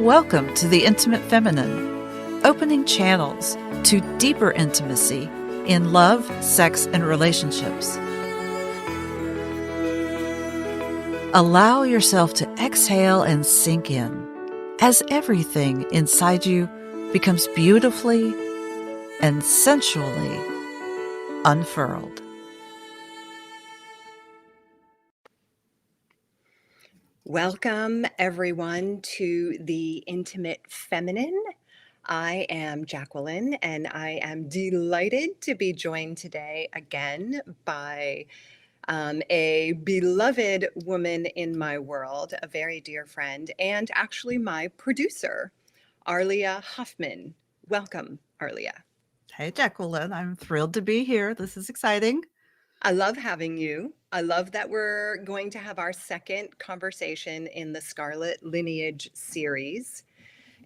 Welcome to the Intimate Feminine, opening channels to deeper intimacy in love, sex, and relationships. Allow yourself to exhale and sink in as everything inside you becomes beautifully and sensually unfurled. Welcome, everyone, to the Intimate Feminine. I am Jacqueline, and I am delighted to be joined today again by a beloved woman in my world, a very dear friend, and actually my producer, Arlia Hoffman. Welcome, Arlia. Hey, Jacqueline, I'm thrilled to be here. This is exciting. I love having you. I love that we're going to have our second conversation in the Scarlet Lineage series.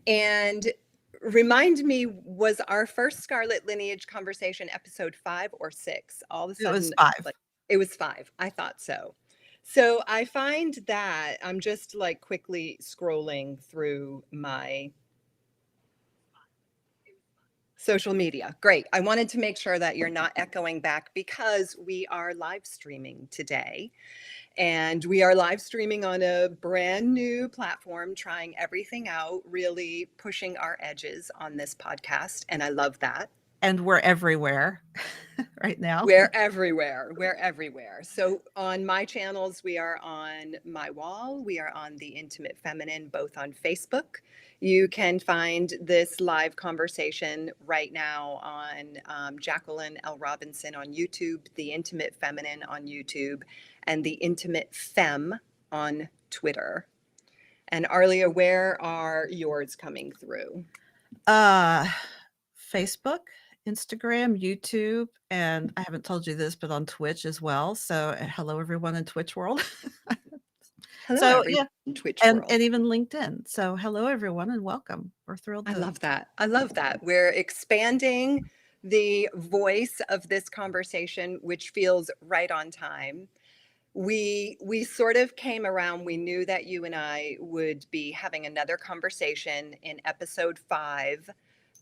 And remind me, was our first Scarlet Lineage conversation episode 5 or 6? All of a sudden, It was 5. It was 5. I thought so. So I find that I'm just quickly scrolling through my social media. Great. I wanted to make sure that you're not echoing back because we are live streaming today. And we are live streaming on a brand new platform, trying everything out, really pushing our edges on this podcast. And I love that. And we're everywhere right now. We're everywhere. We're everywhere. So on my channels, we are on my wall. We are on the Intimate Feminine, both on Facebook. You can find this live conversation right now on Jacqueline L. Robinson on YouTube, the Intimate Feminine on YouTube, and the Intimate Femme on Twitter. And Arlia, where are yours coming through? Facebook, Instagram, YouTube, and I haven't told you this, but on Twitch as well. So hello, everyone in Twitch world. Hello, Twitch world. And even LinkedIn. So hello, everyone, and welcome. We're thrilled. I love that. I love that. We're expanding the voice of this conversation, which feels right on time. We sort of came around. We knew that you and I would be having another conversation in episode 5,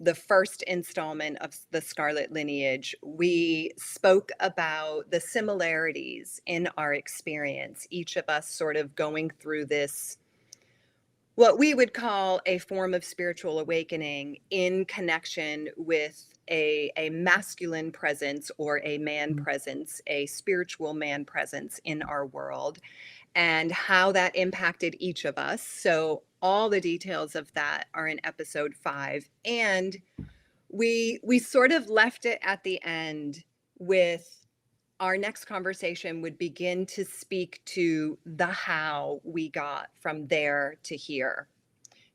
the first installment of the Scarlet Lineage. We spoke about the similarities in our experience, each of us sort of going through this, what we would call a form of spiritual awakening in connection with a masculine presence or a man presence, a spiritual man presence in our world, and how that impacted each of us. So all the details of that are in episode 5. And we sort of left it at the end with our next conversation would begin to speak to the how we got from there to here.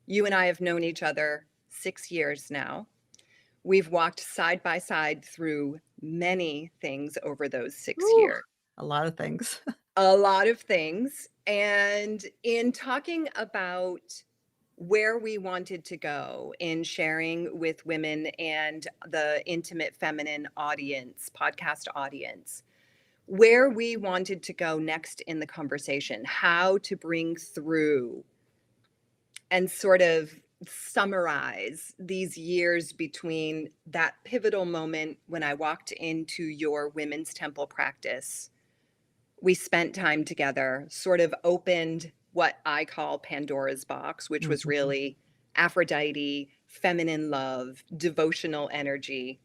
You and I have known each other 6 years now. We've walked side by side through many things over those 6 years. A lot of things. A lot of things. And in talking about where we wanted to go in sharing with women and the Intimate Feminine audience, podcast audience, where we wanted to go next in the conversation, how to bring through and sort of summarize these years between that pivotal moment when I walked into your women's temple practice. We spent time together, sort of opened what I call Pandora's box, which was really Aphrodite, feminine love, devotional energy.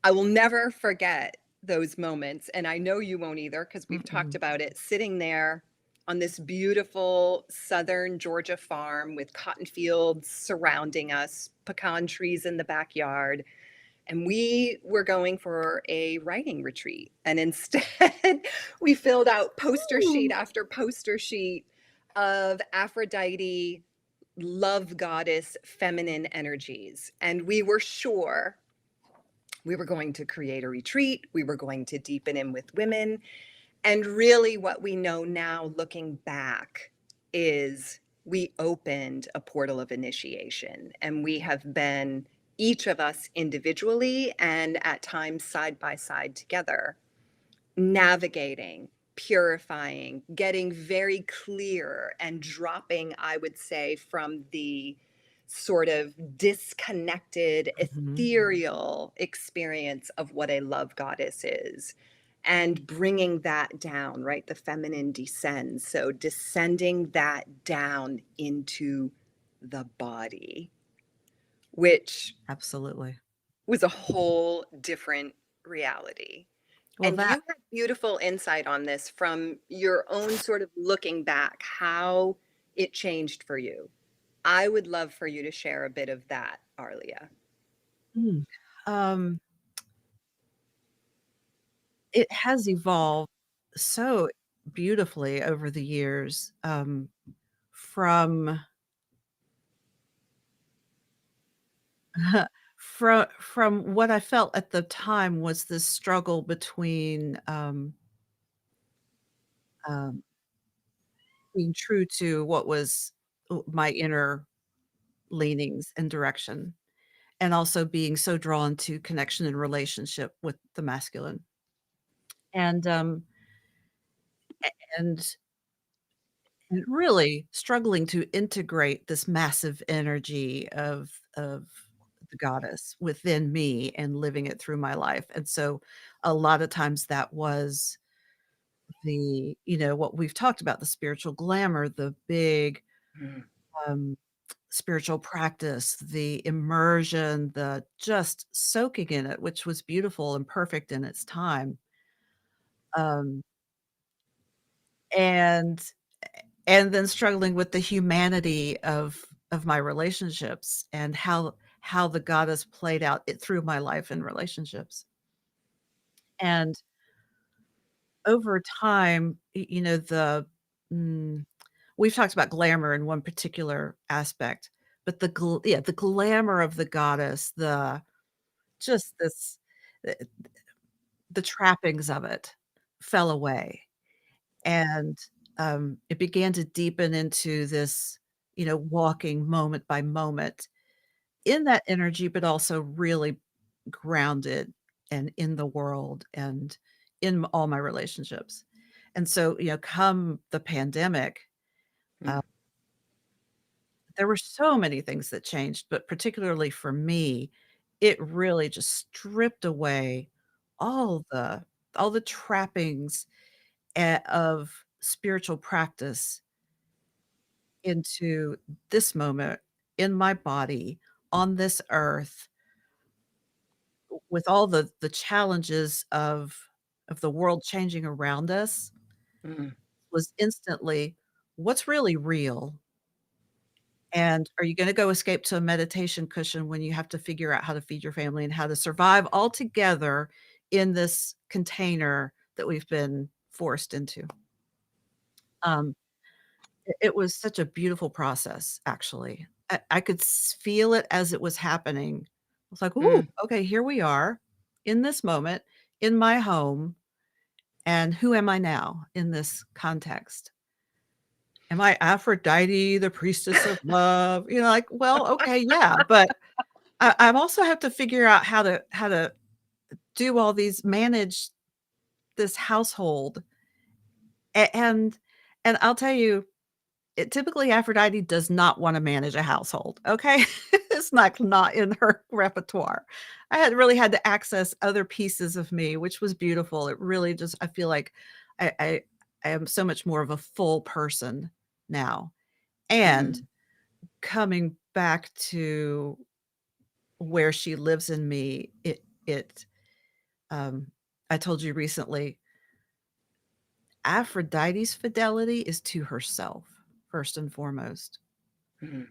I will never forget those moments, and I know you won't either because we've talked about it, sitting there on this beautiful southern Georgia farm with cotton fields surrounding us, pecan trees in the backyard. And we were going for a writing retreat. And instead, we filled out poster sheet after poster sheet of Aphrodite, love goddess, feminine energies. And we were sure we were going to create a retreat. We were going to deepen in with women. And really what we know now looking back is we opened a portal of initiation, and we have been, each of us individually and at times side by side together, navigating purifying, getting very clear and dropping, I would say, from the sort of disconnected, Mhm. ethereal experience of what a love goddess is, and bringing that down, right? The feminine descends. So descending that down into the body, which Absolutely. was a whole different reality. Well, And that you had beautiful insight on this from your own sort of looking back, how it changed for you. I would love for you to share a bit of that, Arlia. mm, um, it has evolved so beautifully over the years, from from what I felt at the time was this struggle between, um, being true to what was my inner leanings and direction, and also being so drawn to connection and relationship with the masculine. And, and and really struggling to integrate this massive energy of the goddess within me and living it through my life, and so a lot of times that was what we've talked about, the spiritual glamour, the big, Mm, um, spiritual practice, the immersion, the just soaking in it, which was beautiful and perfect in its time, um, and and then struggling with the humanity of my relationships and how the goddess played out it through my life and relationships. And over time, mm, we've talked about glamour in one particular aspect, but the glamour of the goddess, just this the the trappings of it fell away, and, it began to deepen into this, walking moment by moment in that energy, but also really grounded and in the world and in all my relationships. And so, come the pandemic, mm, there were so many things that changed, but particularly for me, it really just stripped away all the all the trappings of spiritual practice into this moment in my body on this earth with all the challenges of the world changing around us mm. was instantly, "What's really real? And are you gonna go escape to a meditation cushion when you have to figure out how to feed your family and how to survive all together in this container that we've been forced into?" Um, it was such a beautiful process, actually. I could feel it as it was happening. I was like, "Ooh, Mm. okay, here we are in this moment, in my home, and who am I now in this context? Am I Aphrodite, the priestess of love?" Like, well, okay, yeah, but I also have to figure out how to do all these manage this household, and I'll tell you, typically, Aphrodite does not wanna manage a household, okay? It's not in her repertoire. I really had to access other pieces of me, which was beautiful. It really just I feel like I I I am so much more of a full person now, and Mm. coming back to where she lives in me, um I told you recently, Aphrodite's fidelity is to herself, first and foremost, Mm.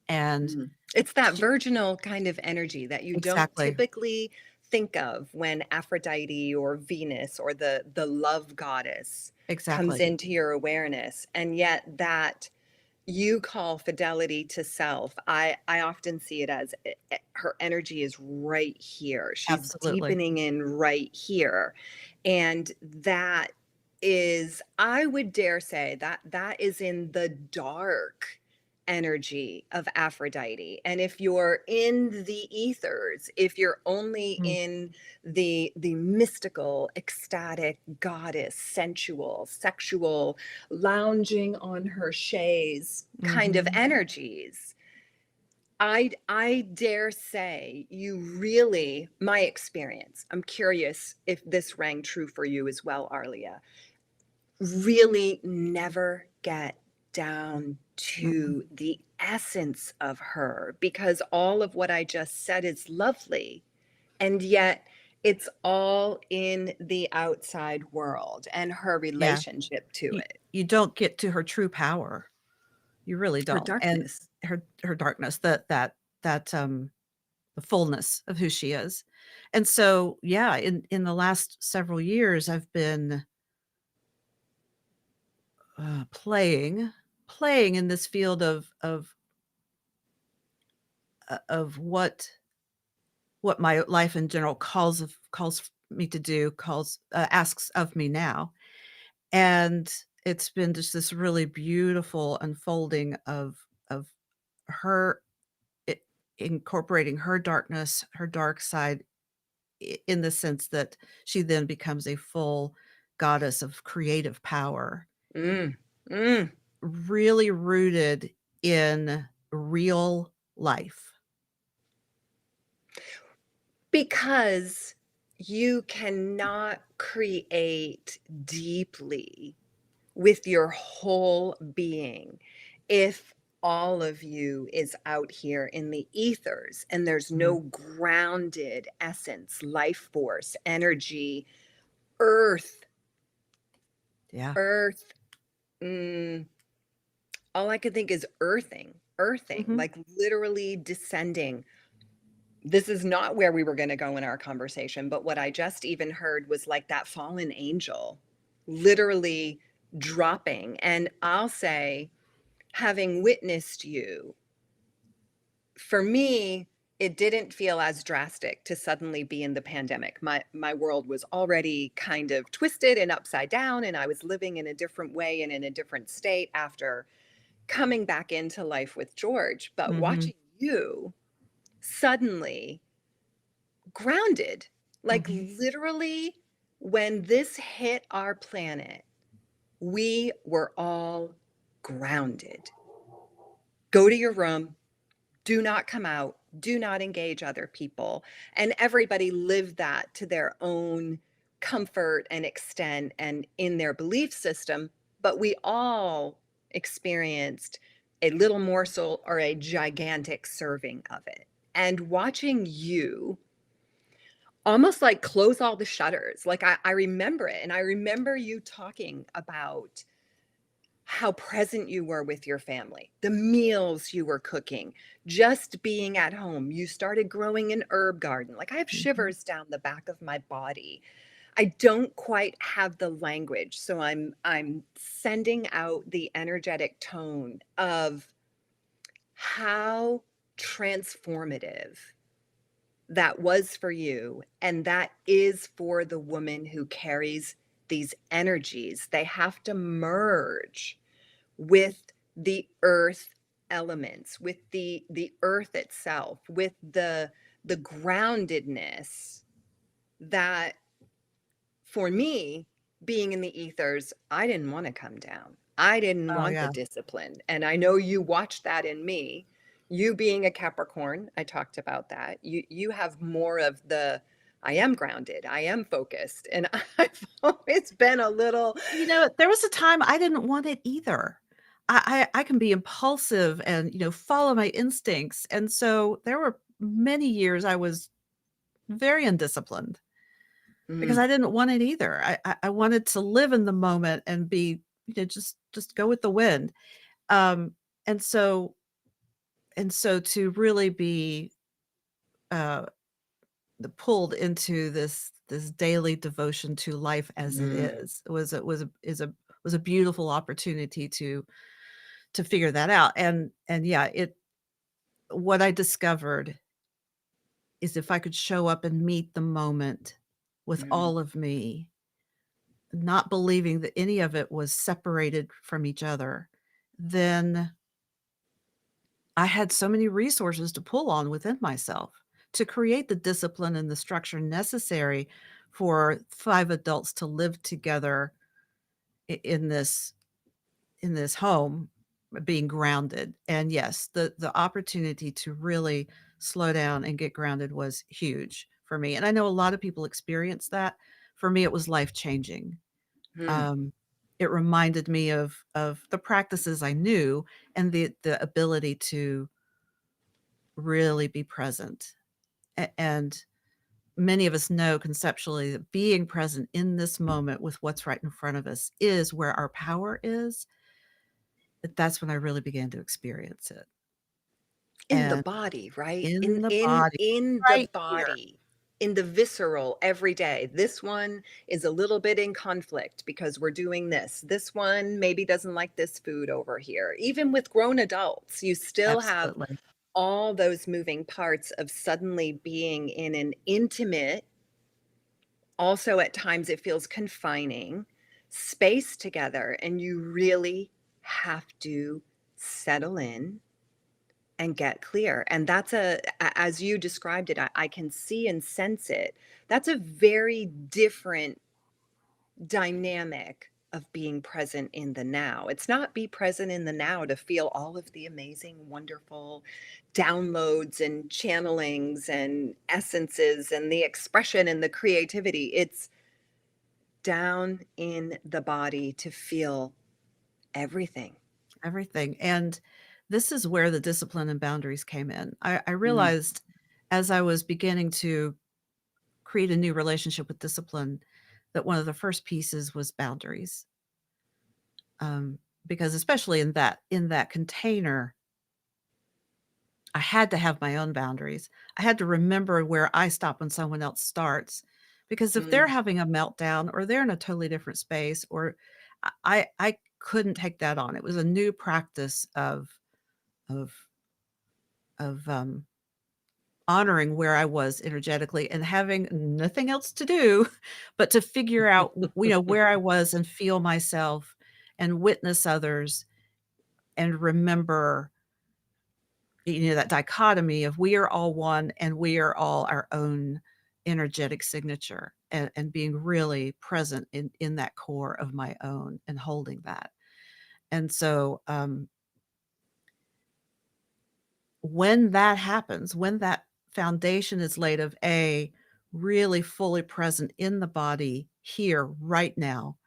and Mm. It's that she virginal kind of energy that you don't exactly, typically think of when Aphrodite or Venus or the love goddess comes exactly. into your awareness. And yet that you call fidelity to self. I often see it as her energy is right here. She's Absolutely. deepening in right here. And that is, I would dare say that that is in the dark energy of Aphrodite. And if you're in the ethers, if you're only Mm, in the mystical, ecstatic, goddess, sensual, sexual, lounging on her chaise kind of mhm. energies, I dare say you really, my experience, I'm curious if this rang true for you as well, Arlia, really never get down Mm, to the essence of her, because all of what I just said is lovely, and yet it's all in the outside world and her yeah. relationship to You it. you don't get to her true power. You really Her don't. And darkness. her darkness, the fullness of who she is. And so, yeah, in the last several years, I've been, playing in this field of what my life in general calls me to do, asks of me now. And it's been just this really beautiful unfolding of her I incorporating her darkness, her dark side, in the sense that she then becomes a full goddess of creative power, Mm, mm. really rooted in real life. Because you cannot create deeply with your whole being if all of you is out here in the ethers and there's Mhm. no grounded essence, life force, energy, earth, Yeah. earth. mm, all I could think is earthing, Mhm. like literally descending. This is not where we were going to go in our conversation, but what I just even heard was like that fallen angel literally dropping. And I'll say, having witnessed you, for me, it didn't feel as drastic to suddenly be in the pandemic. My world was already kind of twisted and upside down, and I was living in a different way and in a different state after coming back into life with George. But Mhm. watching you suddenly grounded, like Mhm. literally, when this hit our planet, we were all grounded. Go to your room, do not come out, do not engage other people. And everybody lived that to their own comfort and extent and in their belief system. But we all experienced a little morsel or a gigantic serving of it. And watching you almost like close all the shutters. Like I remember it. And I remember you talking about how present you were with your family, the meals you were cooking, just being at home. You started growing an herb garden. Like I have Mhm. shivers down the back of my body. I don't quite have the language, so I'm sending out the energetic tone of how transformative that was for you, and that is for the woman who carries these energies. They have to merge with the earth elements, with the earth itself, with the groundedness that, for me, being in the ethers, I didn't want to come down. I didn't Oh, want the yeah. discipline. And I know you watched that in me. You being a Capricorn, I talked about that. You have more of the I am grounded, I am focused. And I've always been a little There was a time I didn't want it either. I can be impulsive and, follow my instincts, and so there were many years I was very undisciplined because mm, I didn't want it either. I wanted to live in the moment and be, just go with the wind. Um, and so to really be, uh, pulled into this daily devotion to life as it mm, is was a beautiful opportunity to figure that out. And yeah, it what I discovered is if I could show up and meet the moment with mm. all of me, not believing that any of it was separated from each other, then I had so many resources to pull on within myself to create the discipline and the structure necessary for 5 adults to live together in this home, being grounded. And yes, the opportunity to really slow down and get grounded was huge for me. And I know a lot of people experience that. For me, it was life-changing. Hmm. Um, it reminded me of the practices I knew and the ability to really be present. And many of us know conceptually that being present in this moment with what's right in front of us is where our power is. That's when I really began to experience it. In the And body, right? in In the in body, in the right here. body, in the visceral every day. This one is a little bit in conflict because we're doing this. This one maybe doesn't like this food over here. Even with grown adults, you still have Absolutely. all those moving parts of suddenly being in an intimate, also at times it feels confining space together, and you really have to settle in and get clear. And that's as you described it, I can see and sense it. That's a very different dynamic of being present in the now. It's not be present in the now to feel all of the amazing, wonderful downloads and channelings and essences and the expression and the creativity. It's down in the body to feel everything. Everything. And this is where the discipline and boundaries came in. I Mm, realized as I was beginning to create a new relationship with discipline that one of the first pieces was boundaries. Because especially in that container, I had to have my own boundaries. I had to remember where I stop when someone else starts, because if they're mm, having a meltdown or they're in a totally different space, or I couldn't take that on. It was a new practice of of honoring where I was energetically and having nothing else to do but to figure out, where I was and feel myself and witness others and remember, that dichotomy of we are all one and we are all our own energetic signature, and being really present in that core of my own and holding that. And so, when that happens, when that foundation is laid of really fully present in the body here right now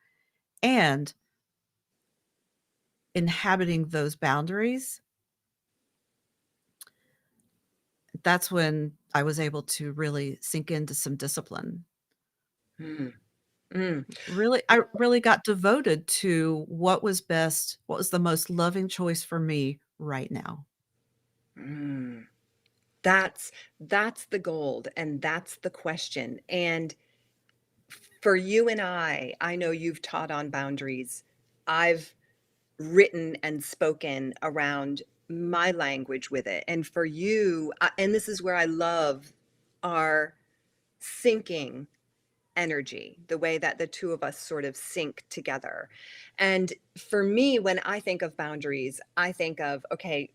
and inhabiting those boundaries, that's when I was able to really sink into some discipline. mm, mm, I really got devoted to what was best, what was the most loving choice for me right now. mm. That's the gold, and that's the question. And for you and I know you've taught on boundaries. I've written and spoken around my language with it. And for you, and this is where I love our syncing energy, the way that the two of us sort of sync together. And for me, when I think of boundaries, I think of, okay,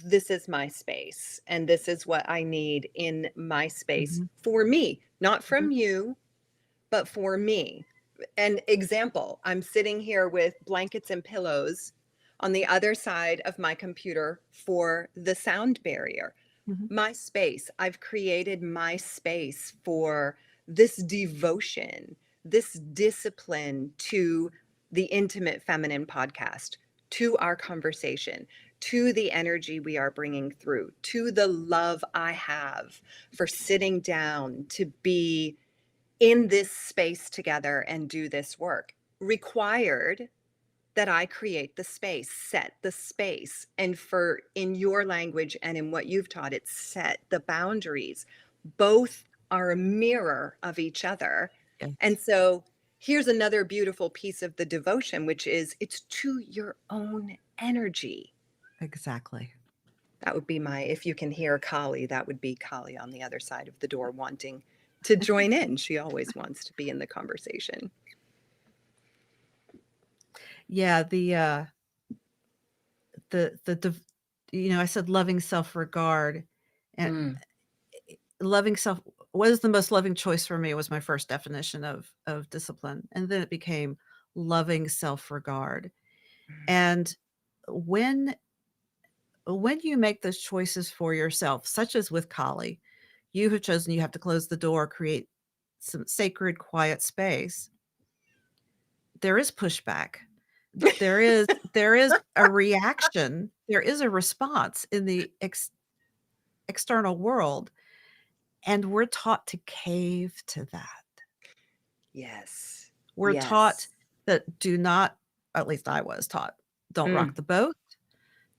this is my space, and this is what I need in my space Mhm, for me, not mhm, from you, but for me. An example, I'm sitting here with blankets and pillows on the other side of my computer for the sound barrier. mhm. My space, I've created my space for this devotion, this discipline to the Intimate Feminine podcast, to our conversation, to the energy we are bringing through, to the love I have for sitting down to be in this space together and do this work, required that I create the space, set the space. And for in your language and in what you've taught, it's set the boundaries. Both are a mirror of each other. And Yes, so here's another beautiful piece of the devotion, which is it's to your own energy. exactly. That would be my, if you can hear Kali, that would be Kali on the other side of the door wanting to join in. She always wants to be in the conversation. Yeah, the I said loving self-regard, and Mm. loving self what is the most loving choice for me was my first definition of discipline, and then it became loving self-regard. Mm. And when you make those choices for yourself, such as with Kali, you have chosen you have to close the door, create some sacred, quiet space. There is pushback. There is a reaction. There is a response in the external world, and we're taught to cave to that. Yes. We're taught Yes. that do not, at least I was taught, don't rock Mm. the boat,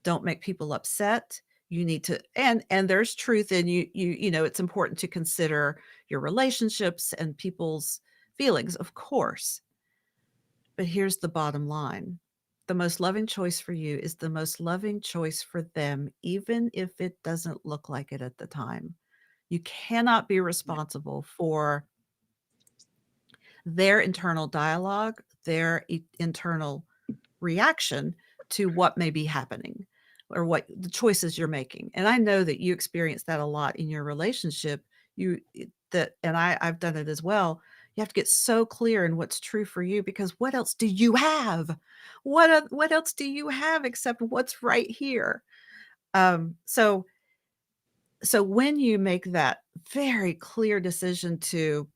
don't make people upset. You need to, and there's truth in it's important to consider your relationships and people's feelings, of course. But here's the bottom line. The most loving choice for you is the most loving choice for them, even if it doesn't look like it at the time. You cannot be Yeah. responsible for their internal dialogue, their internal reaction to what may be happening or what the choices you're making. And I know that you experience that a lot in your relationship. I've done it as well. You have to get so clear in what's true for you, because what else do you have? What else do you have except what's right here? So when you make that very clear decision to,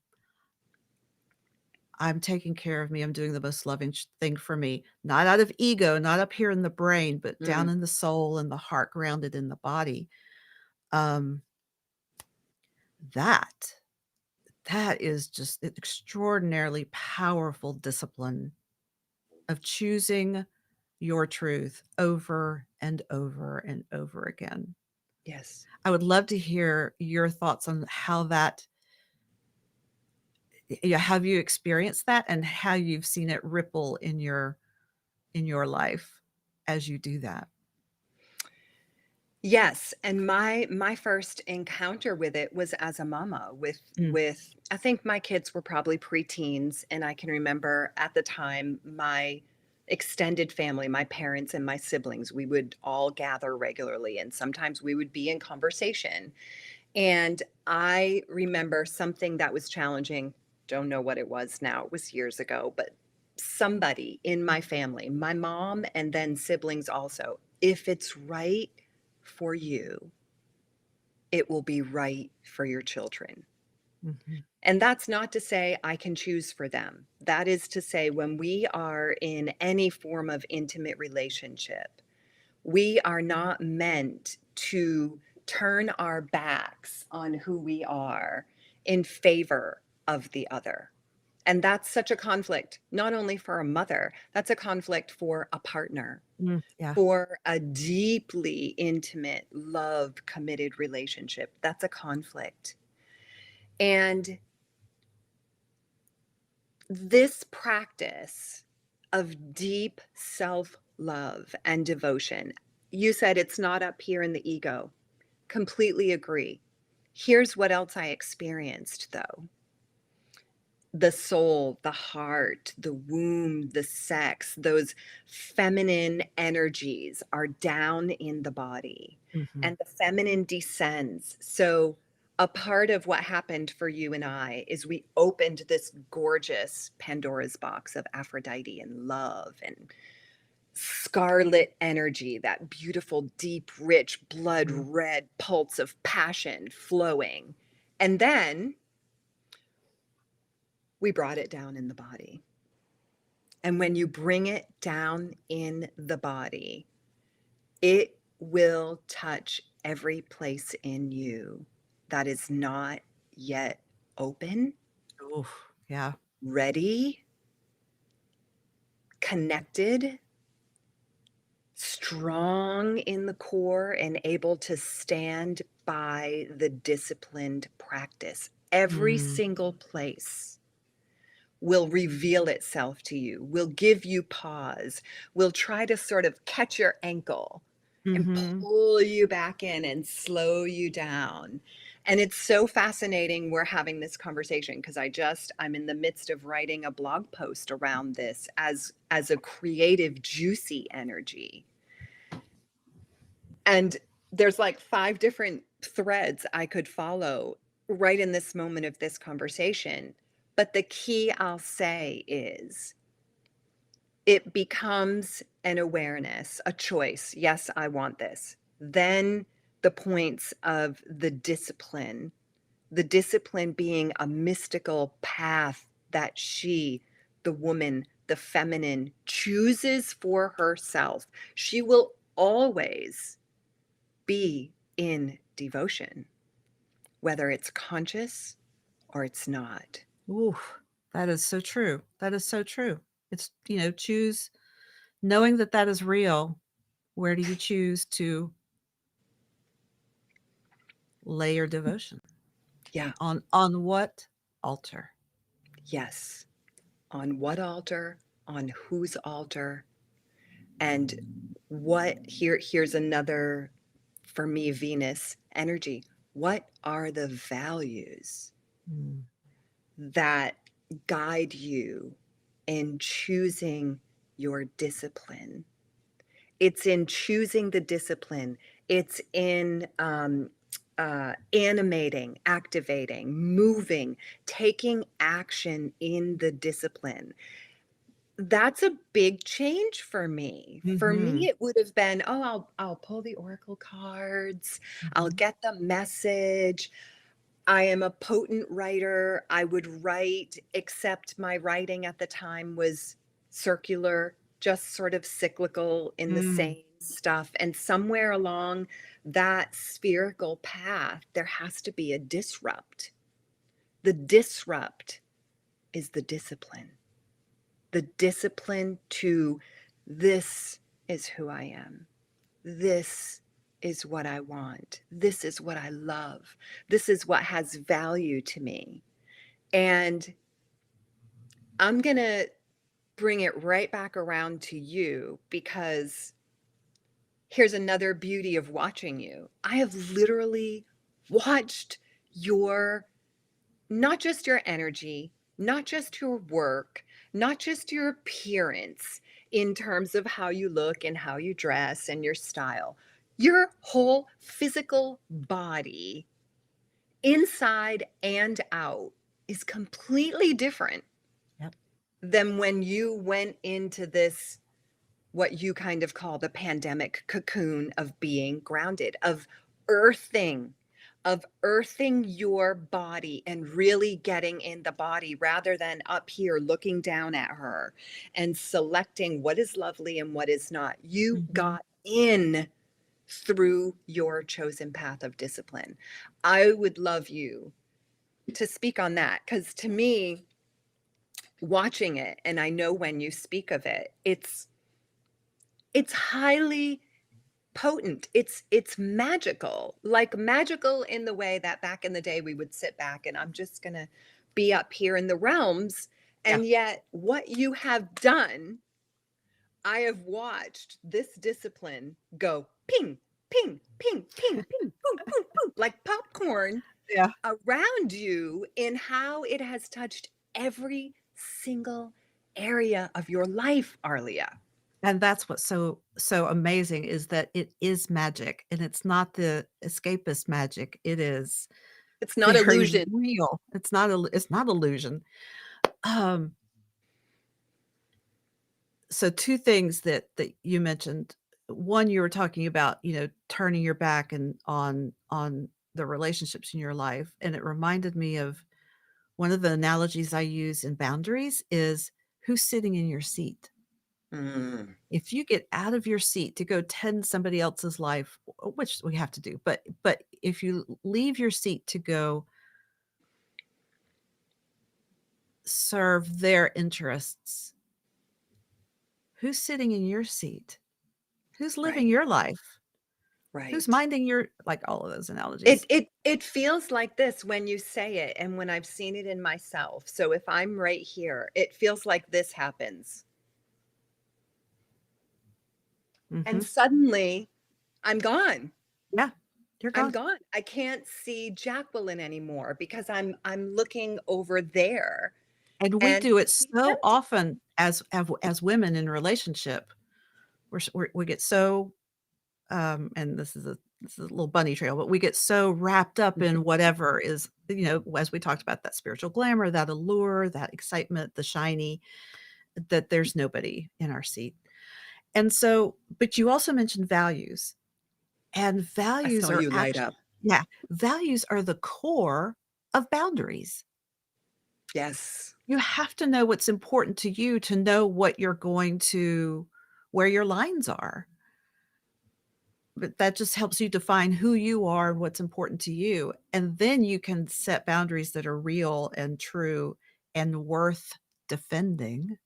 I'm taking care of me, I'm doing the most loving thing for me, not out of ego, not up here in the brain, but down Mm. in the soul and the heart, grounded in the body. Um, that that is just an extraordinarily powerful discipline of choosing your truth over and over and over again. Yes. I would love to hear your thoughts on how that, yeah, have you experienced that and how you've seen it ripple in your life as you do that? Yes, and my first encounter with it was as a mama Mm, with I think my kids were probably preteens, and I can remember at the time my extended family, my parents and my siblings, we would all gather regularly, and sometimes we would be in conversation. And I remember something that was challenging, don't know what it was now, it was years ago, but somebody in my family, my mom and then siblings also, if it's right for you, it will be right for your children. mhm, And that's not to say I can choose for them. That is to say, when we are in any form of intimate relationship, we are not meant to turn our backs on who we are in favor of the other. And that's such a conflict, not only for a mother, that's a conflict for a partner, yeah. for a deeply intimate, love, committed relationship. That's a conflict. And this practice of deep self love and devotion, you said it's not up here in the ego. Completely agree. Here's what else I experienced though: the soul, the heart, the womb, the sex, those feminine energies are down in the body Mhm, and the feminine descends. So, a part of what happened for you and I is we opened this gorgeous Pandora's box of Aphrodite and love and scarlet energy, that beautiful, deep, rich, blood mm, red pulse of passion flowing. And then we brought it down in the body. And when you bring it down in the body, it will touch every place in you that is not yet open, oof, yeah, ready, connected, strong in the core, and able to stand by the disciplined practice. Every mm, single place will reveal itself to you, will give you pause, will try to sort of catch your ankle and mhm, pull you back in and slow you down. And it's so fascinating we're having this conversation because I'm in the midst of writing a blog post around this as a creative juicy energy. And there's like 5 different threads I could follow right in this moment of this conversation. But the key I'll say is it becomes an awareness, a choice. Yes, I want this. Then the points of the discipline being a mystical path that she, the woman, the feminine, chooses for herself. She will always be in devotion, whether it's conscious or it's not. Ooh, that is so true. That is so true. It's, choose knowing that that is real. Where do you choose to lay your devotion? Yeah. On what altar? Yes. On what altar? On whose altar? And here's another, for me, Venus energy. What are the values Mm. that guide you in choosing your discipline? It's in choosing the discipline. It's in animating, activating, moving, taking action in the discipline. That's a big change for me. For me, Mhm. it would have been, "Oh, I'll pull the oracle cards. I'll Mhm. get the message. I am a potent writer. I would write, except my writing at the time was circular, just sort of cyclical in the Mm. same stuff, and somewhere along that spherical path, there has to be a disrupt. The disrupt is the discipline. The discipline to, this is who I am. This is what I want. This is what I love. This is what has value to me. And I'm going to bring it right back around to you, because here's another beauty of watching you. I have literally watched your, not just your energy, not just your work, not just your appearance in terms of how you look and how you dress and your style, your whole physical body, inside and out, is completely different Yep. than when you went into this, what you kind of call the pandemic cocoon of being grounded, earthing, of earthing your body and really getting in the body, rather than up here looking down at her and selecting what is lovely and what is not. You Mhm. got in through your chosen path of discipline. I would love you to speak on that, because to me, watching it, and I know when you speak of it, it's highly potent. It's magical. Like magical in the way that back in the day we would sit back and I'm just going to be up here in the realms, Yeah. and yet what you have done, I have watched this discipline go ping, ping, ping, ping, ping, boom, boom, boom, like popcorn Yeah. around you, in how it has touched every single area of your life, Arlia. And that's what's so amazing is that it is magic, and it's not the escapist magic. It is It's not very illusion. real. It's not illusion. Um, so 2 things that you mentioned. One, you were talking about, turning your back and on the relationships in your life, and it reminded me of one of the analogies I use in boundaries is who's sitting in your seat. Mm, If you get out of your seat to go tend somebody else's life, which we have to do, but if you leave your seat to go serve their interests, who's sitting in your seat? Who's living right, your life? Who's right. minding your, like, all of those It analogies? it it feels like this when you say it, and when I've seen it in myself. So if I'm right here, it feels like this happens. And Mhm. suddenly I'm gone. Yeah, you're I'm gone. gone. I can't see Jacqueline anymore because I'm looking over there, And we and do it she's so empty. often as women in relationship. We get so and this is a little bunny trail, but we get so wrapped up in whatever is, as we talked about, that spiritual glamour, that allure, that excitement, the shiny, that there's nobody in our seat. And so, but you also mentioned values, and I values saw are you light actually, up. yeah, values are the core of boundaries. Yes. You have to know what's important to you to know what you're going to, where your lines are. But that just helps you define who you are and what's important to you. And then you can set boundaries that are real and true and worth defending.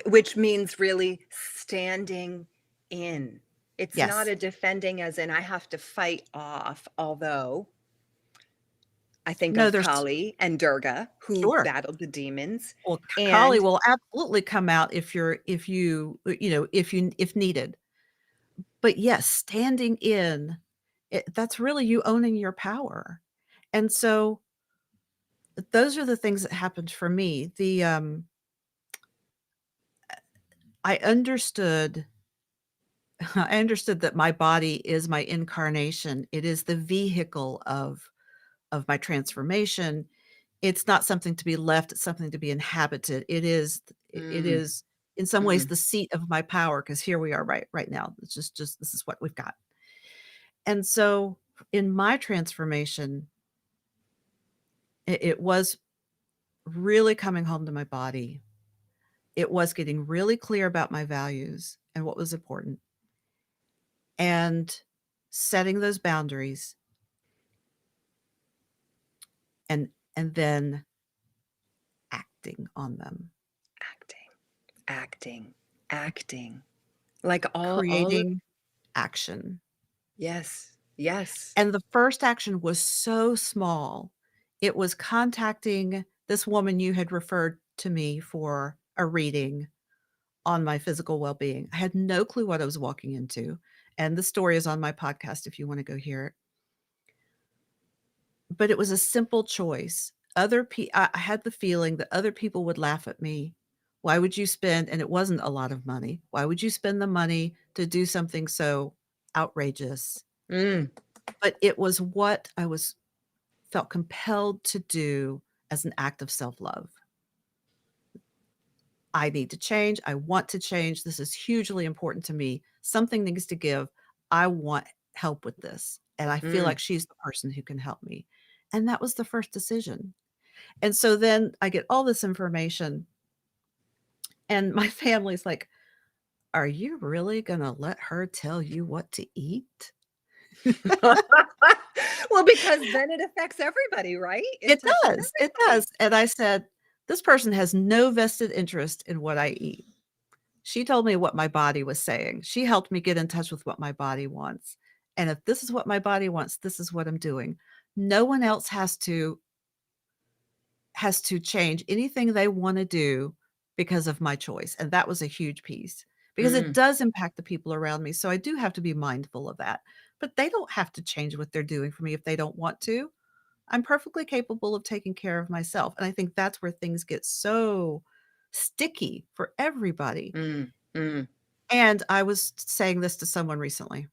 Which means really standing in. It's not Yes. a defending as in I have to fight off, although I think No, of there's Kali and Durga who sure. battled the demons, Well, Kali and will absolutely come out if needed. But yes, standing in, that's really you owning your power. And so those are the things that happened for me. I understood I understood that my body is my incarnation. It is the vehicle of my transformation. It's not something to be left, it's something to be inhabited. It mm, is in some ways mm, the seat of my power, because here we are right now. It's just this is what we've got. And so in my transformation, it was really coming home to my body. It was getting really clear about my values and what was important, and setting those boundaries, and then acting on them, acting, acting, acting. Like all of creating action. yes, yes. And the first action was so small. It was contacting this woman you had referred to me for a reading on my physical well-being. I had no clue what I was walking into, and the story is on my podcast if you wanna go hear it. But it was a simple choice. I had the feeling that other people would laugh at me. Why would you spend, and it wasn't a lot of money, why would you spend the money to do something so outrageous? Mm, But it was what I was felt compelled to do as an act of self-love. I need to change. I want to change. This is hugely important to me. Something needs to give. I want help with this. And I feel mm. like she's the person who can help me. And that was the first decision. And so then I get all this information, and my family's like, "Are you really gonna let her tell you what to eat?" Well, because then it affects everybody, right? It touches It everybody. does. And I said, "This person has no vested interest in what I eat." She told me what my body was saying. She helped me get in touch with what my body wants. And if this is what my body wants, this is what I'm doing. No one else has to change anything they wanna do because of my choice, and that was a huge piece, because it Mm, does impact the people around me, so I do have to be mindful of that, but they don't have to change what they're doing for me if they don't want to. I'm perfectly capable of taking care of myself, and I think that's where things get so sticky for everybody. mm, mm. And I was saying this to someone recently.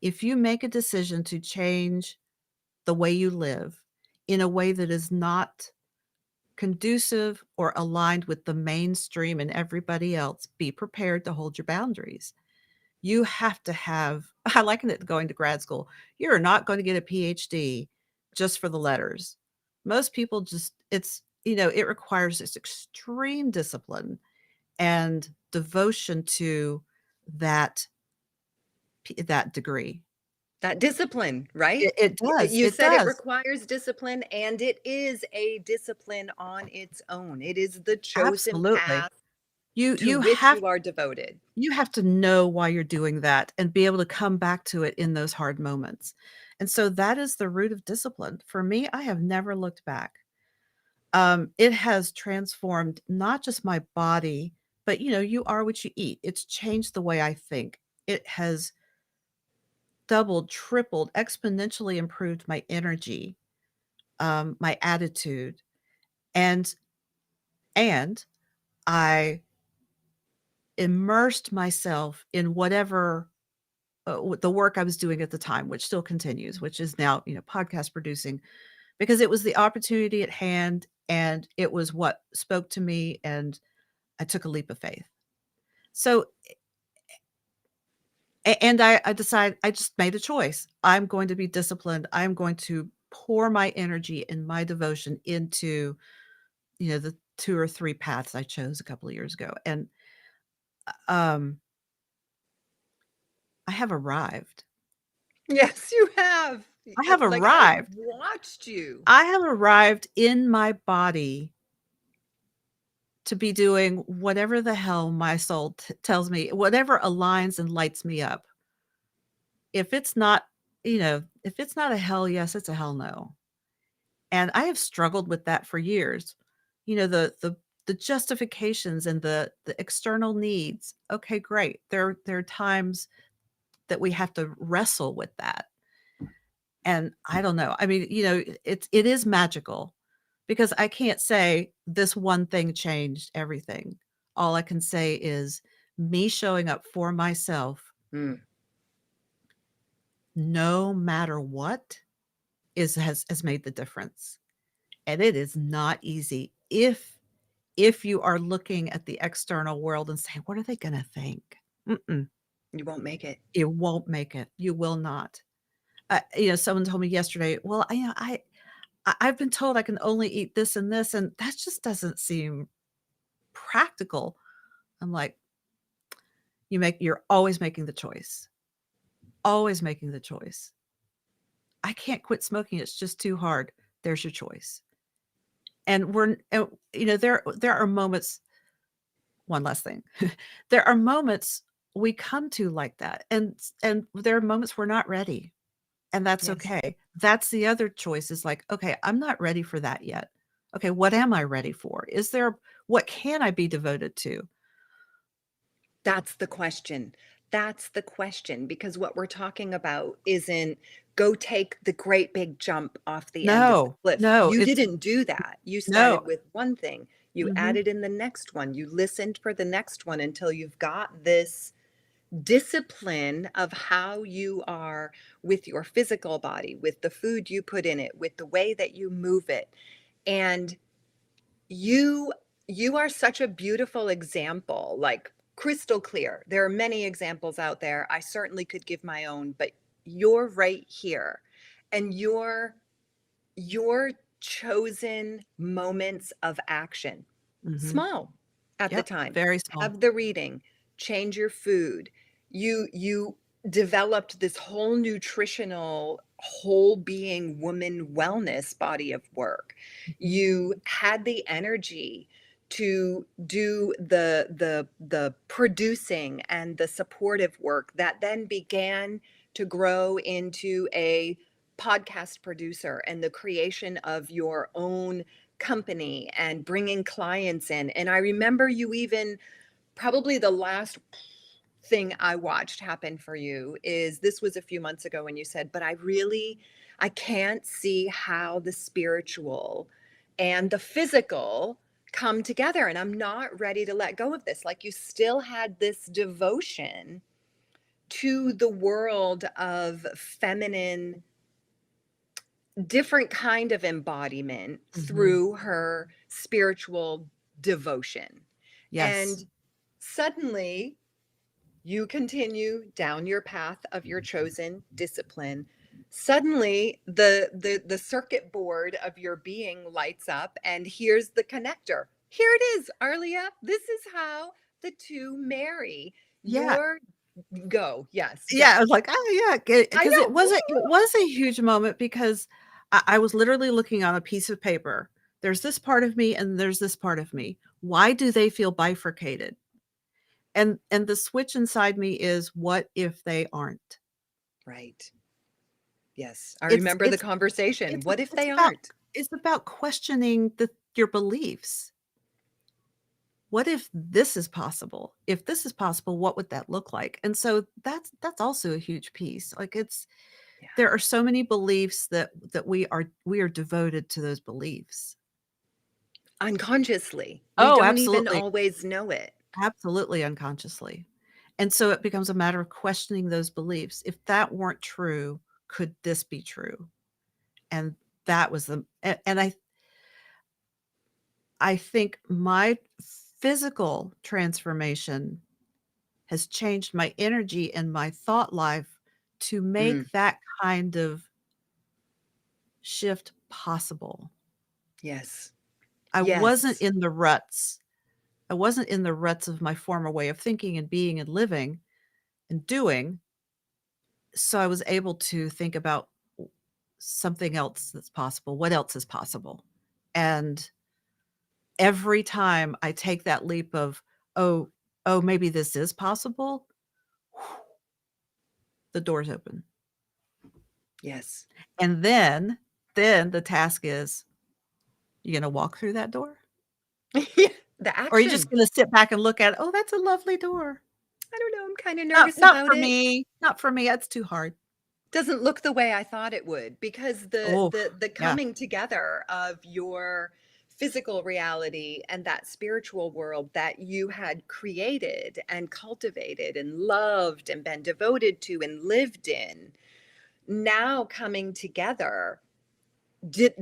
If you make a decision to change the way you live in a way that is not conducive or aligned with the mainstream and everybody else, be prepared to hold your boundaries. You have to have I liken it to going to grad school. You're not going to get a PhD just for the letters. Most people just it requires this extreme discipline and devotion to that that degree. That discipline, right? It does, You it said it does. requires discipline, and it is a discipline on its own. It is the chosen Absolutely. path You to you which have you are devoted. you have to know why you're doing that and be able to come back to it in those hard moments. And so that is the root of discipline. For me, I have never looked back. It has transformed not just my body, but, you are what you eat. It's changed the way I think. It has doubled, tripled, exponentially improved my energy, my attitude, and and I immersed myself in whatever the work I was doing at the time, which still continues, which is now, podcast producing, because it was the opportunity at hand and it was what spoke to me, and I took a leap of faith. So, and I decided, I just made a choice. I'm going to be disciplined. I'm going to pour my energy and my devotion into, the 2 or 3 paths I chose a couple of years ago. And, um, I have arrived. Yes, you have. I have Like, I've arrived. watched you. I have arrived in my body to be doing whatever the hell my soul tells me, whatever aligns and lights me up. If it's not, if it's not a hell yes, it's a hell no. And I have struggled with that for years. The justifications and the external needs. Okay, great. There are times that we have to wrestle with that. And I don't know. I mean, it is magical, because I can't say this one thing changed everything. All I can say is me showing up for myself, Mm. no matter what, has made the difference. And it is not easy if you are looking at the external world and saying, "What are they gonna think?" Mm-mm. You won't make it. It won't make it. You will not. Someone told me yesterday, "Well, I've been told I can only eat this and this, and that just doesn't seem practical." I'm like, you're always making the choice. Always making the choice. I can't quit smoking. It's just too hard. There's your choice. And there are moments. One last thing. There are moments we come to like that, and there are moments we're not ready, and that's Yes. okay. That's the other choice, is like, okay, I'm not ready for that yet. Okay, what am I ready for? What can I be devoted to? That's the question. That's the question, because what we're talking about isn't go take the great big jump off the end of the No, cliff. no, You it's didn't do that. You no. started with one thing. You Mhm, added in the next one. You listened for the next one until you've got this discipline of how you are with your physical body, with the food you put in it, with the way that you move it. And you you are such a beautiful example, like crystal clear. There are many examples out there. I certainly could give my own, but you're right here. And your chosen moments of action, mhm. small at the Yep, time. very small. Have the reading, change your food. You developed this whole nutritional, whole being woman wellness body of work. Mhm, You had the energy to do the producing and the supportive work that then began to grow into a podcast producer and the creation of your own company and bringing clients in. And I remember you even, probably the last thing I watched happen for you is, this was a few months ago when you said, but I can't see how the spiritual and the physical come together. And I'm not ready to let go of this. Like, you still had this devotion to the world of feminine, different kind of embodiment mhm. through her spiritual devotion. Yes. And suddenly you continue down your path of your chosen discipline. Suddenly the circuit board of your being lights up, and here's the connector. Here it is, Arlia. This is how the two marry. Yeah. Your go. Yes, Yeah, I go. was like, "Oh, yeah," I because know. it was a huge moment, because I was literally looking on a piece of paper. There's this part of me and there's this part of me. Why do they feel bifurcated? And the switch inside me is, what if they aren't? Right. Yes, I It's remember the it's conversation. it's What if it's they about aren't? it's about questioning your beliefs. What if this is possible? If this is possible, what would that look like? And so that's also a huge piece. Like, Yeah. there are so many beliefs that we are devoted to those beliefs. Unconsciously. We Oh, don't even absolutely. always know it. absolutely unconsciously. And so it becomes a matter of questioning those beliefs. If that weren't true, could this be true? And that was and I think my physical transformation has changed my energy and my thought life to Mm, make that kind of shift possible. yes. I wasn't Yes. in the ruts. I wasn't in the ruts of my former way of thinking and being and living and doing. So I was able to think about something else that's possible. What else is possible? And every time I take that leap of, oh, oh, maybe this is possible, the door's open. Yes. And then the task is, you gonna walk through that door? Yeah, the Or are you just action. gonna sit back and look at it? "Oh, that's a lovely door." I don't know, I'm kinda Not nervous not about for it. me, not for me, that's too hard. Doesn't look the way I thought it would because the Oh, the the yeah. coming together of your physical reality and that spiritual world that you had created and cultivated and loved and been devoted to and lived in, now coming together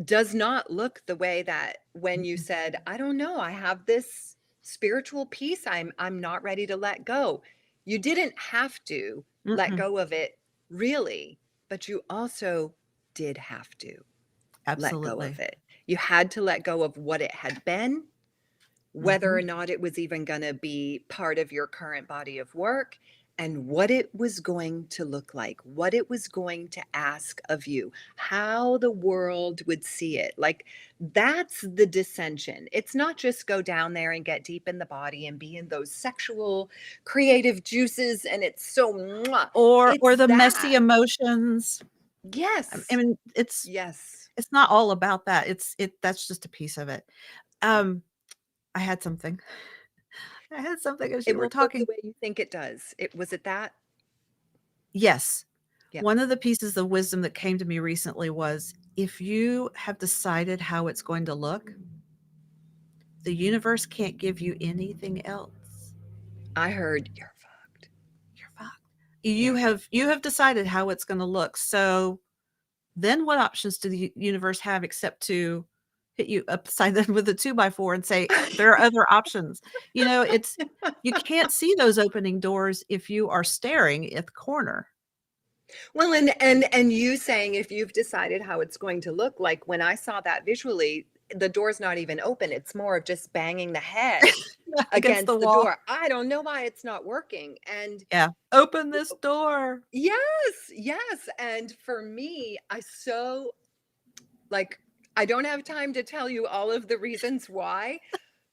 does not look the way that when you Mm-mm, said, "I don't know, I have this spiritual piece I'm not ready to let go." You didn't have to let mm-mm, go of it really, but you also did have to let go of absolutely. it. You had to let go of what it had been, whether Mhm. or not it was even going to be part of your current body of work, and what it was going to look like, what it was going to ask of you, how the world would see it. Like, that's the dissension. It's not just go down there and get deep in the body and be in those sexual creative juices and it's so mwah. Or It's the messy that. emotions. I Yes. mean, Yes. it's not all about that. That's just a piece of it. Yeah. Um, I had something. I had something as It you would were look the talking. way you think it does. It was it that? Yes. Yep. One of the pieces of wisdom that came to me recently was, if you have decided how it's going to look, the universe can't give you anything else. I heard you're fucked. You're fucked. Yeah. You have decided how it's gonna look, so then what options do the universe have except to hit you upside the head with a 2 by 4 and say, "There are other options." You know, it's you can't see those opening doors if you are staring at the corner. Well, and you saying if you've decided how it's going to look, like when I saw that visually, the door's not even open. It's more of just banging the head Against the against the wall. door. I don't know why it's not working. And Yeah. "Open this door." yes, yes. And for me, I so like I don't have time to tell you all of the reasons why,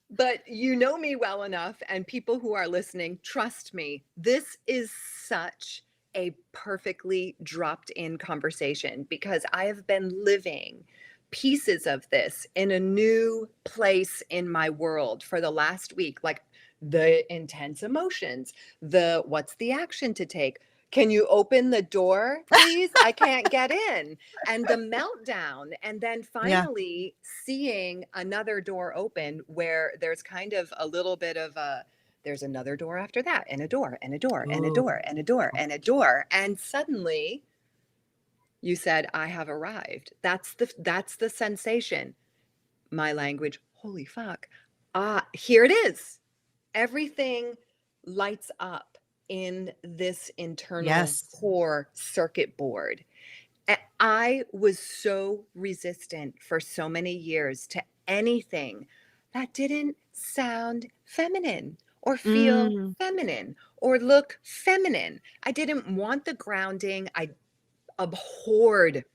but you know me well enough, and people who are listening, trust me, this is such a perfectly dropped in conversation because I have been living pieces of this in a new place in my world for the last week. Like the intense emotions, the what's the action to take? Can you open the door, please? I can't get in. And the meltdown. And then Yeah. finally seeing another door open where there's kind of a little bit of a, there's another door after that, and a door, and a door, and a Ooh, door, and a door, yeah. and a door. And suddenly you said, I have arrived. That's the sensation. My language, holy fuck. Ah, here it is. Everything lights up in this internal Yes. core circuit board. I was so resistant for so many years to anything that didn't sound feminine or feel Mm. feminine or look feminine. I didn't want the grounding. I abhorred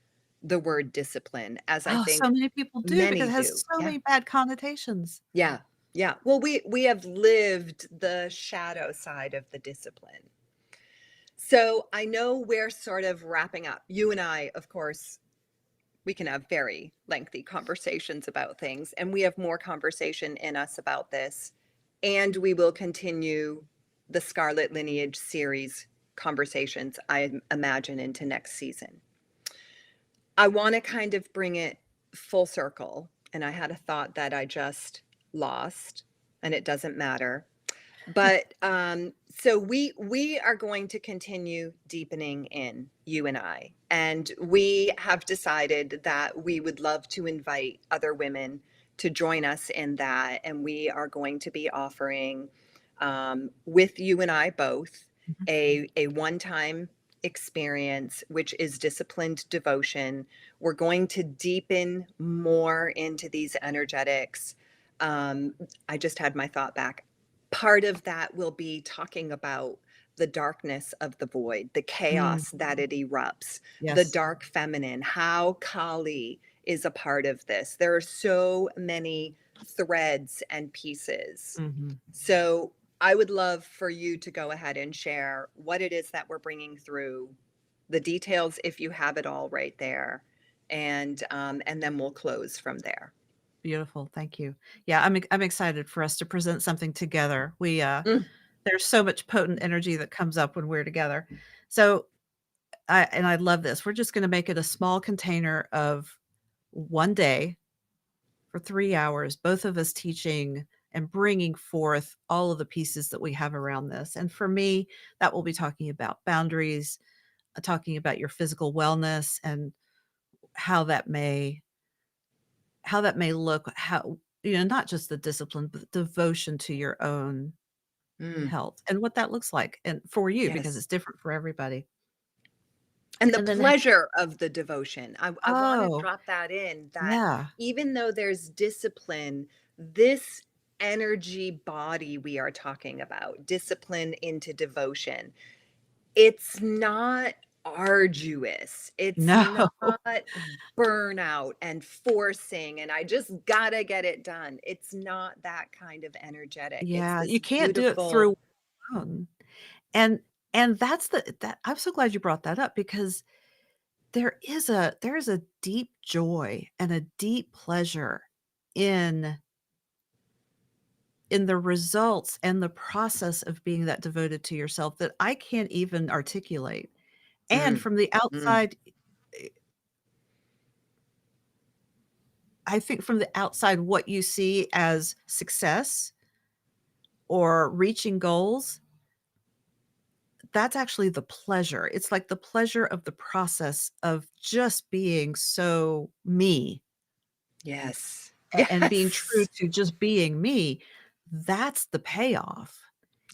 the word discipline, as I Oh, so think many people do because many it do. has so Yeah. many bad connotations. Yeah. Yeah. Well, we have lived the shadow side of the discipline. So I know we're sort of wrapping up. You and I, of course, we can have very lengthy conversations about things, and we have more conversation in us about this. And we will continue the Scarlet Lineage series conversations, I imagine, into next season. I want to kind of bring it full circle. And I had a thought that I just lost, and it doesn't matter. But so we are going to continue deepening in, you and I, and we have decided that we would love to invite other women to join us in that, and we are going to be offering, with you and I both, Mhm. a one time experience, which is disciplined devotion. We're going to deepen more into these energetics. um, I just had my thought back. Part of that will be talking about the darkness of the void, the Mm, chaos that it erupts, the yes. dark feminine, how Kali is a part of this. There are so many threads and pieces. Mhm. So I would love for you to go ahead and share what it is that we're bringing through, the details if you have it all right there, and then we'll close from there. Beautiful, thank you. Yeah, I'm excited for us to present something together. Mm, There's so much potent energy that comes up when we're together. So, I love this. We're just gonna make it a small container of 1 day for 3 hours, both of us teaching and bringing forth all of the pieces that we have around this. And for me, that will be talking about boundaries, talking about your physical wellness and how that may look, not just the discipline, but devotion to your own mm, health and what that looks like and for you because yes. it's different for everybody. And the And then pleasure of the devotion. I want to oh, drop that in, that yeah. even though there's discipline, this energy body we are talking about, discipline into devotion, it's not arduous. It's No. not burnout and forcing, and I just gotta get it done. It's not that kind of energetic. It's Yeah, this you can't do it beautiful, through alone. And and that's that I'm so glad you brought that up because there is a deep joy and a deep pleasure in the results and the process of being that devoted to yourself that I can't even articulate. And mm, from the mm, outside, eh, I think from the outside, what you see as success or reaching goals, that's actually the pleasure. It's like the pleasure of the process of just being so me yes, and being true yes, to just being me. That's the payoff.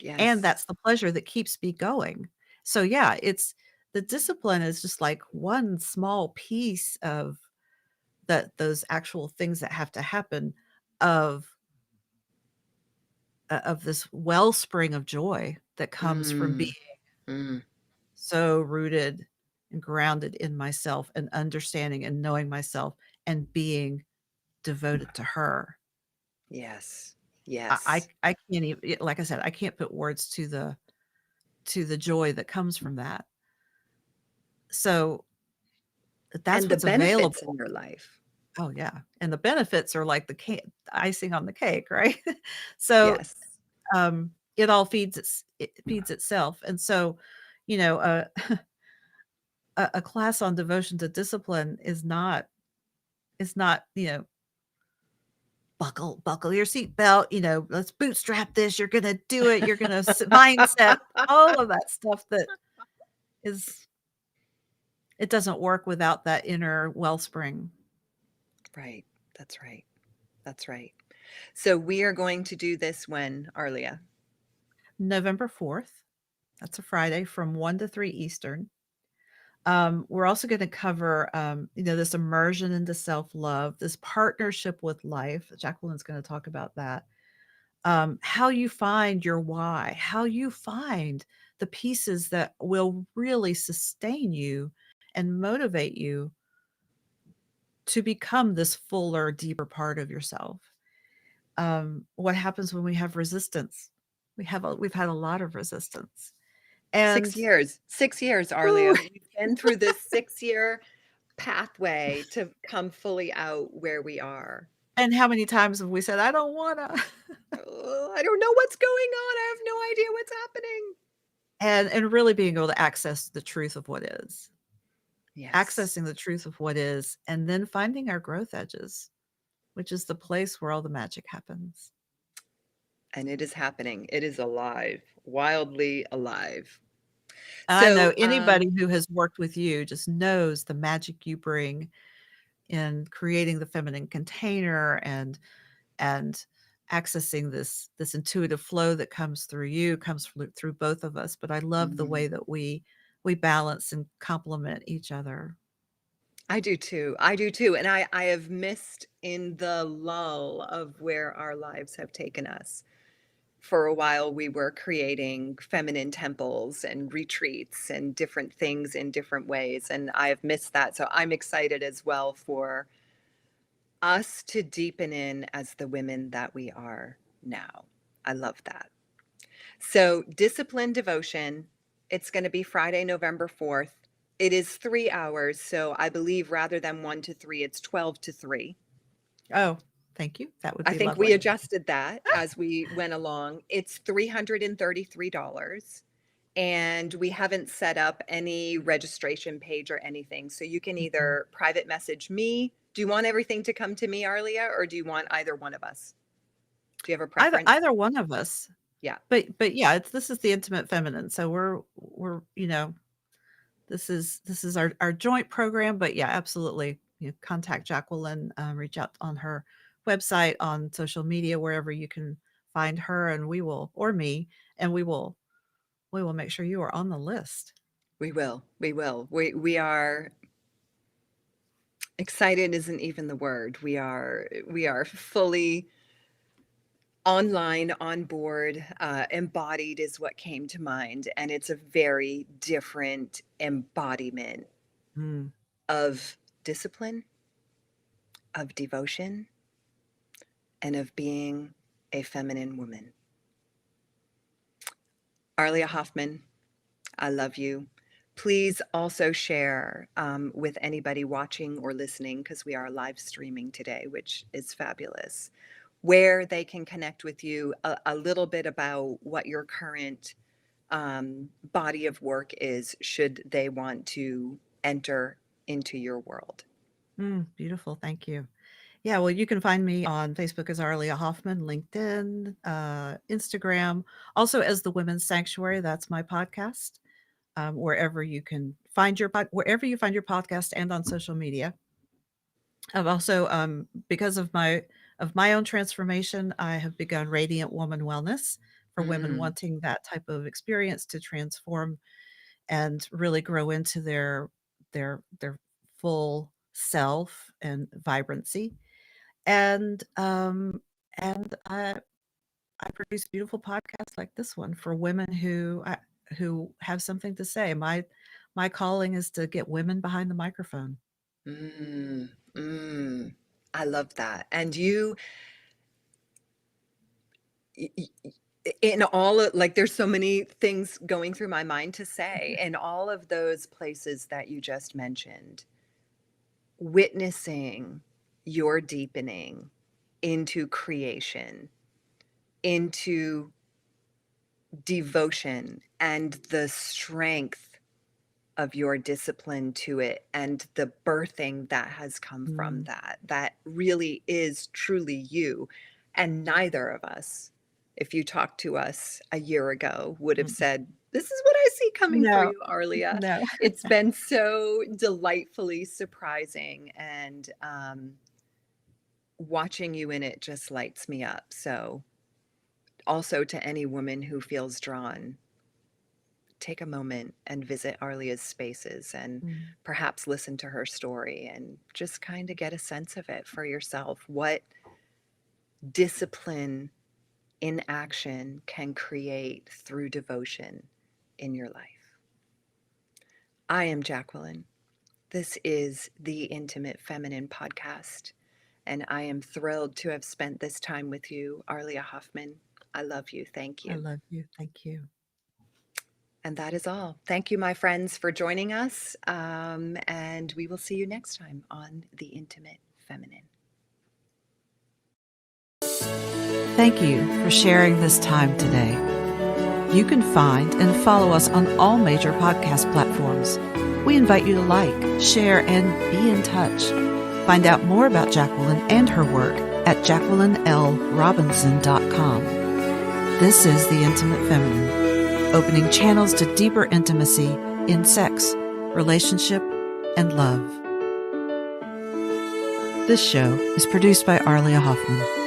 And yes. that's the pleasure that keeps me going. So, yeah, it's the discipline is just like one small piece of those actual things that have to happen of of this wellspring of joy that comes from being Mm, mm. so rooted and grounded in myself and understanding and knowing myself and being devoted to her. Yes. I Yes. I can't even like I said, I can't put words to the joy that comes from that. So, that's And the what's benefits in available. your life. Oh, yeah, and the benefits are like the icing on the cake, right? So, Yes. it all it feeds itself, and so, you know, a class on devotion to discipline is not, buckle your seatbelt, let's bootstrap this, you're gonna do it, you're gonna mindset, all of that stuff that is it doesn't work without that inner wellspring. Right. That's right. That's right. So we are going to do this when, Arlia? November 4th, that's a Friday from 1 to 3 Eastern. We're also gonna cover, this immersion into self-love, this partnership with life. Jacqueline's gonna talk about that. How you find your why, how you find the pieces that will really sustain you and motivate you to become this fuller, deeper part of yourself. What happens when we have resistance? We've had a lot of resistance. Six And years. 6 years, woo, Arlia. We've been through this 6 year pathway to come fully out where we are. and how many times have we said, "I don't wanna." Oh, I don't know what's going on. I have no idea what's happening. And really being able to access the truth of what is. Yes. Accessing the truth of what is, and then finding our growth edges, which is the place where all the magic happens. And it is happening. It is alive, wildly alive. I know So, anybody who has worked with you just knows the magic you bring in creating the feminine container and accessing this intuitive flow that comes through you, comes through both of us. But I love the way that we balance and complement each other. I do too. I do too. And I have missed in the lull of where our lives have taken us. For a while, we were creating feminine temples and retreats and different things in different ways. And I have missed that. So I'm excited as well for us to deepen in as the women that we are now. I love that. So, discipline devotion, it's going to be Friday, November 4th. It is 3 hours. So, I believe rather than 1 to 3, it's 12 to 3. Oh, thank you. That would I be think we lovely. adjusted that as we went along. It's $333. And we haven't set up any registration page or anything. So you can either private message me. Do you want everything to come to me, Arlia, or do you want either one of us? Do you have a preference? Either one of us. Yeah. But yeah, this is the intimate feminine. So we're this is our joint program. But yeah, absolutely. Contact Jacqueline, reach out on her website, on social media, wherever you can find her, and we will, or me, and we will make sure you are on the list. We will. We will. We are excited isn't even the word. We are fully online, on board, embodied is what came to mind. And it's a very different embodiment of discipline, of devotion, and of being a feminine woman. Arlia Hoffman, I love you. Please also share with anybody watching or listening, because we are live streaming today, which is fabulous, where they can connect with you, a little bit about what your current body of work is, should they want to enter into your world. Beautiful. Thank you. Yeah, well, you can find me on Facebook as Arlia Hoffman, LinkedIn, Instagram, also as the Women's Sanctuary. That's my podcast. Wherever you can find wherever you find your podcast, and on social media. I've also, because of my own transformation, I have begun Radiant Woman Wellness for women wanting that type of experience to transform and really grow into their full self and vibrancy. And I produce beautiful podcasts like this one for women who have something to say. My calling is to get women behind the microphone. I love that. And you, in all of, like, there's so many things going through my mind to say, in all of those places that you just mentioned, witnessing your deepening into creation, into devotion, and the strength of your discipline to it, and the birthing that has come from that really is truly you. And neither of us, if you talked to us a year ago, would have said, this is what I see coming for you, Arlia. No. It's been so delightfully surprising, and watching you in it just lights me up. So also, to any woman who feels drawn, take a moment and visit Arlia's spaces, and perhaps listen to her story, and just kind of get a sense of it for yourself. What discipline in action can create through devotion in your life. I am Jacqueline. This is the Intimate Feminine Podcast, and I am thrilled to have spent this time with you, Arlia Hoffman. I love you. Thank you. I love you. Thank you. And that is all. Thank you, my friends, for joining us. And we will see you next time on The Intimate Feminine. Thank you for sharing this time today. You can find and follow us on all major podcast platforms. We invite you to like, share, and be in touch. Find out more about Jacqueline and her work at JacquelineLRobinson.com. This is The Intimate Feminine, opening channels to deeper intimacy in sex, relationship, and love. This show is produced by Arlia Hoffman.